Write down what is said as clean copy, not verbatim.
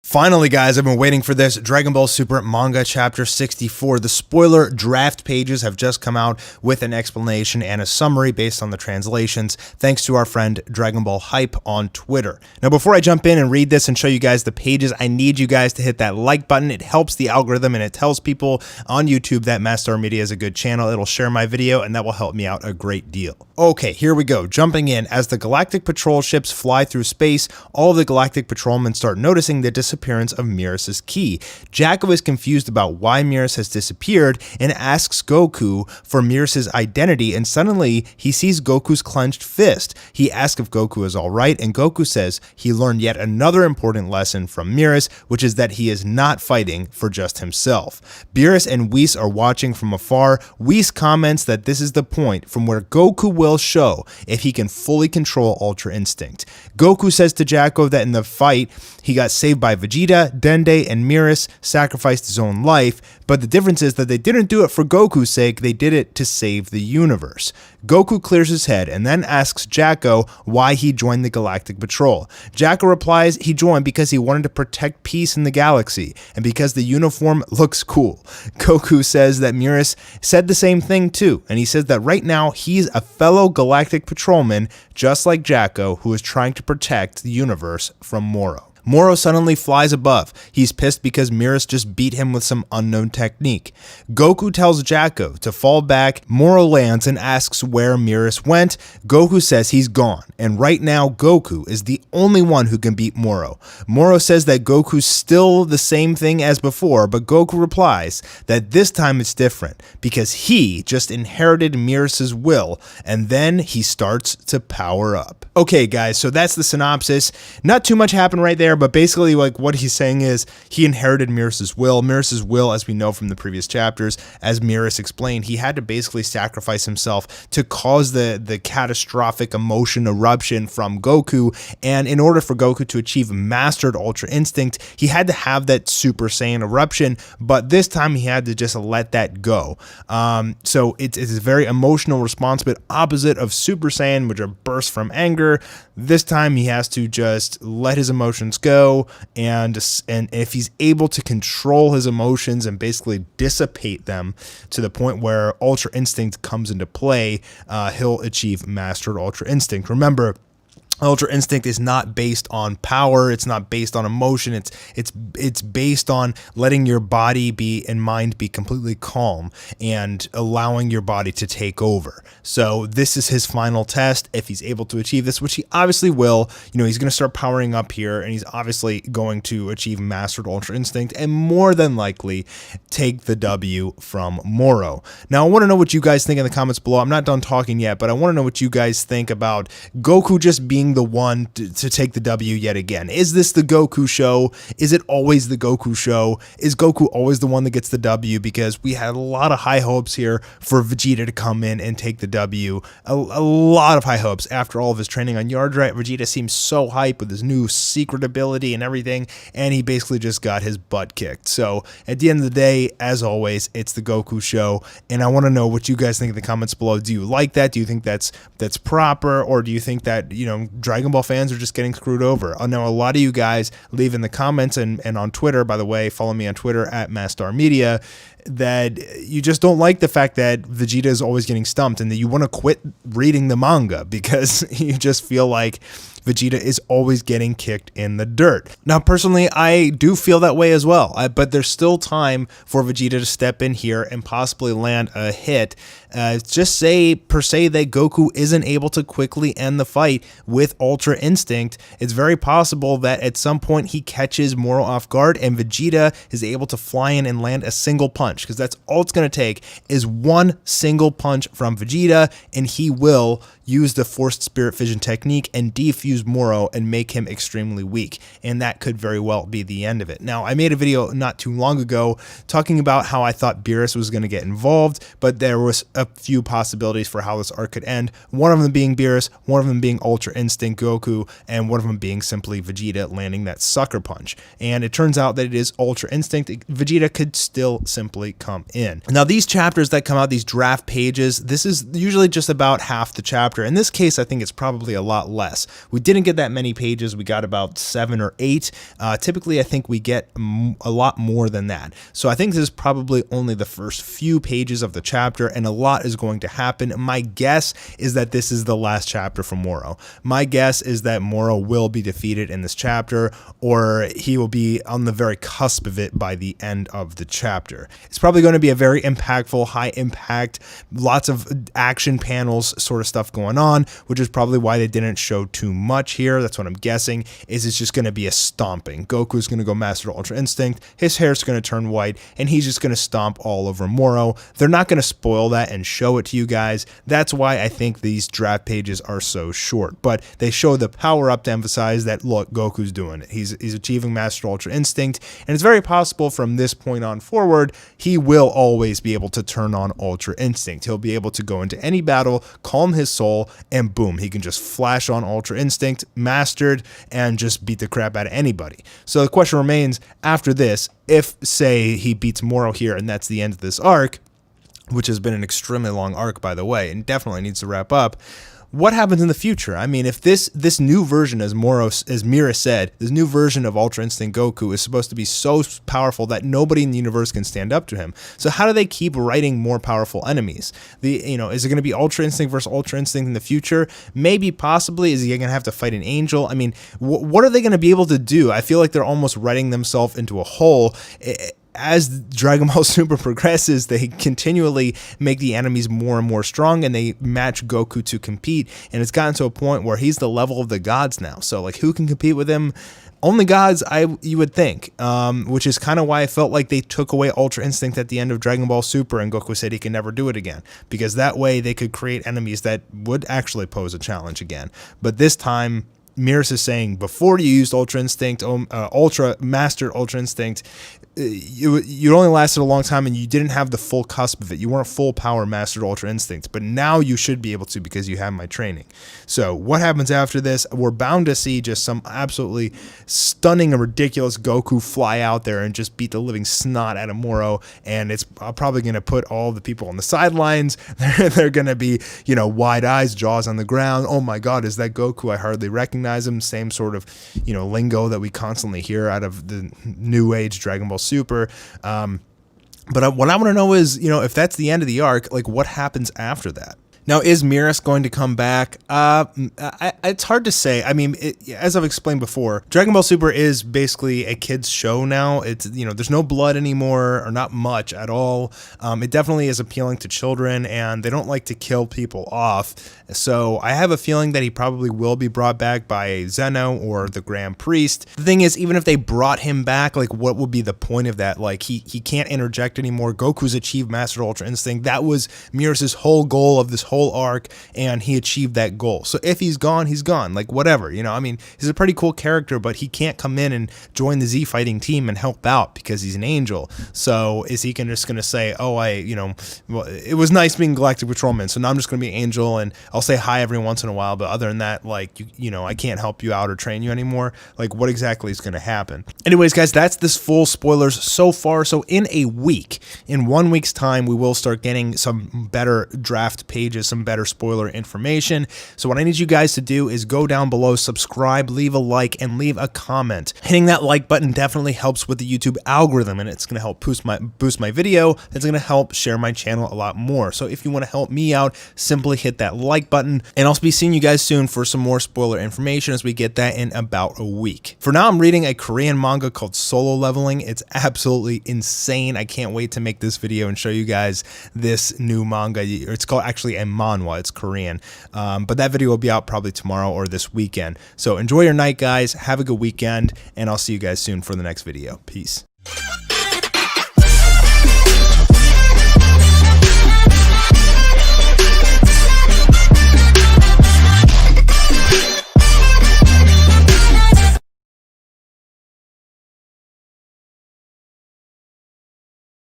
Finally, guys, I've been waiting for this. Dragon Ball Super Manga Chapter 64. The spoiler draft pages have just come out with an explanation and a summary based on the translations, thanks to our friend Dragon Ball Hype on Twitter. Now, before I jump in and read this and show you guys the pages, I need you guys to hit that like button. It helps the algorithm and it tells people on YouTube that Mastar Media is a good channel. It'll share my video and that will help me out a great deal. Okay, here we go. Jumping in, as the Galactic Patrol ships fly through space, all of the Galactic Patrolmen start noticing the disappearance of Miras's key. Jacko is confused about why Miras has disappeared and asks Goku for Miras's identity, and suddenly he sees Goku's clenched fist. He asks if Goku is alright, and Goku says he learned yet another important lesson from Miras, which is that he is not fighting for just himself. Beerus and Whis are watching from afar. Whis comments that this is the point from where Goku will show if he can fully control Ultra Instinct. Goku says to Jacko that in the fight, he got saved by Vegeta, Dende, and Miras, sacrificed his own life, but the difference is that they didn't do it for Goku's sake, they did it to save the universe. Goku clears his head and then asks Jacko why he joined the Galactic Patrol. Jacko replies he joined because he wanted to protect peace in the galaxy, and because the uniform looks cool. Goku says that Miras said the same thing too, and he says that right now he's a fellow Galactic Patrolman, just like Jacko, who is trying to protect the universe from MORO. MORO suddenly flies above. He's pissed because Miras just beat him with some unknown technique. Goku tells Jacko to fall back. MORO lands and asks where Miras went. Goku says he's gone, and right now Goku is the only one who can beat MORO. MORO says that Goku's still the same thing as before, but Goku replies that this time it's different because he just inherited Miras's will, and then he starts to power up. Okay, guys, so that's the synopsis. Not too much happened right there, but basically, like, what he's saying is he inherited Miras's will. Miras's will, as we know from the previous chapters, as Miras explained, he had to basically sacrifice himself to cause the catastrophic emotion eruption from Goku, and in order for Goku to achieve mastered Ultra Instinct, he had to have that Super Saiyan eruption, but this time he had to just let that go. So it's a very emotional response, but opposite of Super Saiyan, which are bursts from anger. This time he has to just let his emotions go, and if he's able to control his emotions and basically dissipate them to the point where Ultra Instinct comes into play, he'll achieve mastered Ultra Instinct. Remember, Ultra Instinct is not based on power, it's not based on emotion, it's based on letting your body and mind be completely calm and allowing your body to take over. So this is his final test. If he's able to achieve this, which he obviously will, you know, he's going to start powering up here, and he's obviously going to achieve mastered Ultra Instinct and more than likely take the W from MORO. Now, I want to know what you guys think in the comments below. I'm not done talking yet, but I want to know what you guys think about Goku just being the one to take the W yet again. Is this the Goku show? Is it always the Goku show? Is Goku always the one that gets the W? Because we had a lot of high hopes here for Vegeta to come in and take the W. A lot of high hopes after all of his training on Yardrat. Vegeta seems so hype with his new secret ability and everything, and he basically just got his butt kicked. So at the end of the day, as always, it's the Goku show, and I want to know what you guys think in the comments below. Do you like that? Do you think that's proper, or do you think that, you know, Dragon Ball fans are just getting screwed over? I know a lot of you guys leave in the comments and on Twitter, by the way, follow me on Twitter at Mastar Media, that you just don't like the fact that Vegeta is always getting stumped and that you want to quit reading the manga because you just feel like Vegeta is always getting kicked in the dirt. Now, personally, I do feel that way as well, but there's still time for Vegeta to step in here and possibly land a hit. Just say, per se, that Goku isn't able to quickly end the fight with Ultra Instinct. It's very possible that at some point he catches MORO off guard and Vegeta is able to fly in and land a single punch, because that's all it's going to take is one single punch from Vegeta, and he will use the Forced Spirit Fission technique and defuse MORO and make him extremely weak, and that could very well be the end of it. Now, I made a video not too long ago talking about how I thought Beerus was going to get involved, but there was a few possibilities for how this arc could end. One of them being Beerus, one of them being Ultra Instinct Goku, and one of them being simply Vegeta landing that sucker punch. And it turns out that it is Ultra Instinct. Vegeta could still simply come in. Now, these chapters that come out, these draft pages, this is usually just about half the chapter. In this case, I think it's probably a lot less. We didn't get that many pages. We got about 7 or 8. Typically, I think we get a lot more than that. So I think this is probably only the first few pages of the chapter, and a lot is going to happen. My guess is that this is the last chapter for MORO. My guess is that MORO will be defeated in this chapter, or he will be on the very cusp of it by the end of the chapter. It's probably going to be a very impactful, high impact, lots of action panels sort of stuff going on, which is probably why they didn't show too much here. That's what I'm guessing, is it's just going to be a stomping. Goku's going to go Master Ultra Instinct, his hair's going to turn white, and he's just going to stomp all over MORO. They're not going to spoil that and show it to you guys. That's why I think these draft pages are so short, but they show the power up to emphasize that, look, Goku's doing it. He's achieving Master Ultra Instinct, and it's very possible from this point on forward, he will always be able to turn on Ultra Instinct. He'll be able to go into any battle, calm his soul, and boom, he can just flash on Ultra Instinct, mastered, and just beat the crap out of anybody. So the question remains, after this, if, say, he beats MORO here and that's the end of this arc, which has been an extremely long arc, by the way, and definitely needs to wrap up, what happens in the future? I mean, if this new version, as Mira said, this new version of Ultra Instinct Goku is supposed to be so powerful that nobody in the universe can stand up to him. So how do they keep writing more powerful enemies? Is it going to be Ultra Instinct versus Ultra Instinct in the future? Maybe, possibly. Is he going to have to fight an angel? I mean, what are they going to be able to do? I feel like they're almost writing themselves into a hole. As Dragon Ball Super progresses, they continually make the enemies more and more strong, and they match Goku to compete, and it's gotten to a point where he's the level of the gods now. So, like, who can compete with him? Only gods, you would think, which is kind of why I felt like they took away Ultra Instinct at the end of Dragon Ball Super, and Goku said he can never do it again, because that way they could create enemies that would actually pose a challenge again. But this time, Miras is saying, before you used Ultra Instinct, Master Ultra Instinct, you only lasted a long time and you didn't have the full cusp of it. You weren't full power Mastered Ultra Instinct, but now you should be able to because you have my training. So what happens after this? We're bound to see just some absolutely stunning and ridiculous Goku fly out there and just beat the living snot out of MORO, and it's probably going to put all the people on the sidelines. They're going to be, wide eyes, jaws on the ground. Oh my God, is that Goku? I hardly recognize him. Same sort of, lingo that we constantly hear out of the new age Dragon Ball Super. But what I want to know is, if that's the end of the arc, like what happens after that? Now, is Miras going to come back? It's hard to say. I mean, as I've explained before, Dragon Ball Super is basically a kid's show now. It's, there's no blood anymore, or not much at all. It definitely is appealing to children, and they don't like to kill people off. So I have a feeling that he probably will be brought back by Zeno or the Grand Priest. The thing is, even if they brought him back, like, what would be the point of that? Like, he can't interject anymore. Goku's achieved Master Ultra Instinct. That was Miras' whole goal of this whole arc, and he achieved that goal. So if he's gone, he's gone. Like, whatever, I mean, he's a pretty cool character, but he can't come in and join the Z fighting team and help out because he's an angel. So is he just going to say, oh, well, it was nice being Galactic Patrolman, so now I'm just going to be Angel, and I'll say hi every once in a while, but other than that, like, I can't help you out or train you anymore. Like, what exactly is going to happen? Anyways, guys, that's this full spoilers so far. So in 1 week's time, we will start getting some better draft pages, some better spoiler information. So what I need you guys to do is go down below, subscribe, leave a like, and leave a comment. Hitting that like button definitely helps with the YouTube algorithm, and it's going to help boost my video. It's going to help share my channel a lot more. So if you want to help me out, simply hit that like button, and I'll be seeing you guys soon for some more spoiler information as we get that in about a week. For now, I'm reading a Korean manga called Solo Leveling. It's absolutely insane. I can't wait to make this video and show you guys this new manga. It's called actually a manhwa. It's Korean. But that video will be out probably tomorrow or this weekend. So enjoy your night, guys. Have a good weekend, and I'll see you guys soon for the next video. Peace.